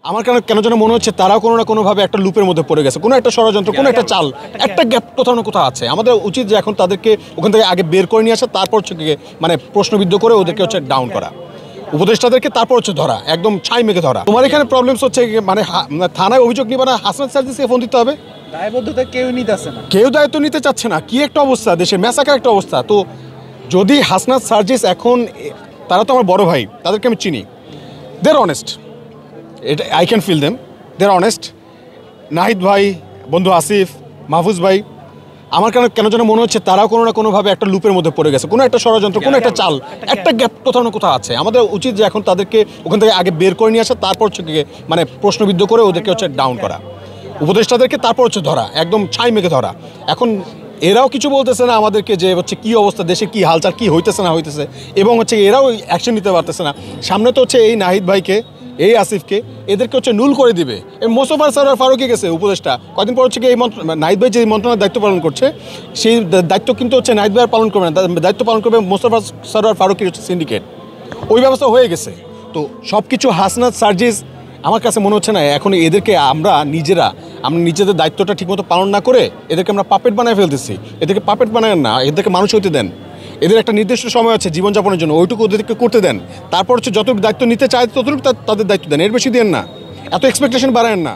আমার কেন যেন মনে হচ্ছে তারাও কোনো না কোনোভাবে একটা লুপের মধ্যে পড়ে গেছে, কোনো একটা ষড়যন্ত্র, কোনো একটা চাল, একটা গ্যাপ কোথাও না কোথাও আছে। আমাদের উচিত যে এখন তাদেরকে ওখান থেকে আগে বের করে নিয়ে আসা, তারপর হচ্ছে মানে প্রশ্নবিদ্ধ করে ওদেরকে হচ্ছে ডাউন করা, উপদেষ্টাদেরকে তারপর হচ্ছে ধরা, একদম ছাই মেঘে ধরা। তোমার এখানে প্রবলেমস হচ্ছে মানে থানায় অভিযোগ নিবে না, হাসনাত সার্জিসকে ফোন দিতে হবে। দায়বদ্ধতা কেউ নিতেছে না, কেউ দায়িত্ব নিতে চাচ্ছে না। কি একটা অবস্থা, দেশে ম্যাসাকার একটা অবস্থা। তো যদি হাসনাত সার্জিস এখন, তারা তো আমার বড় ভাই, তাদেরকে আমি চিনি, দে আর অনেস্ট, এটা I can feel them, they are honest. Nahid ভাই, বন্ধু আসিফ, মাহফুজ ভাই, আমার কেন যেন মনে হচ্ছে তারাও কোনো না কোনোভাবে একটা লুপের মধ্যে পড়ে গেছে, কোনো একটা ষড়যন্ত্র, কোনো একটা চাল, একটা গ্যাপ কোথাও না কোথাও আছে। আমাদের উচিত যে এখন তাদেরকে ওখান থেকে আগে বের করে নিয়ে আসা, তারপর হচ্ছে মানে প্রশ্নবিদ্ধ করে ওদেরকে হচ্ছে ডাউন করা, উপদেষ্টাদেরকে তারপর হচ্ছে ধরা, একদম ছাই মেঘে ধরা। এখন এরাও কিছু বলতেছে না আমাদেরকে যে হচ্ছে কী অবস্থা, দেশে কী হালচাল, কী হইতেছে না হইতেছে, এবং হচ্ছে এরাও অ্যাকশন নিতে পারতেছে না। সামনে তো হচ্ছে এই নাহিদ ভাইকে, এই আসিফকে, এদেরকে হচ্ছে নুল করে দিবে। মোস্তফা সরোয়ার ফারুকী গেছে উপদেষ্টা, কদিন পর হচ্ছে কি এই নাহিদ ভাই যে মন্ত্রণালয়ের দায়িত্ব পালন করছে, সেই দায়িত্ব কিন্তু হচ্ছে নাহিদ ভাই পালন করবে না, দায়িত্ব পালন করবে মোস্তফা সরোয়ার ফারুকীর হচ্ছে সিন্ডিকেট। ওই ব্যবস্থা হয়ে গেছে। তো সব কিছু হাসনাত সার্জিস, আমার কাছে মনে হচ্ছে না এখন এদেরকে আমরা নিজেদের দায়িত্বটা ঠিকমতো পালন না করে এদেরকে আমরা পাপেট বানায় ফেলতেছি। এদেরকে পাপেট বানায় না, এদেরকে মানুষ হইতে দেন। এদের একটা নির্দিষ্ট সময় আছে জীবনযাপনের জন্য, ওইটুকু ওদেরকে করতে দেন। তারপর হচ্ছে যতটুকু দায়িত্ব নিতে চায় ততটুকু তাদের দায়িত্ব দেন, এর বেশি দেন না, এত এক্সপেকটেশন বাড়ায়েন না।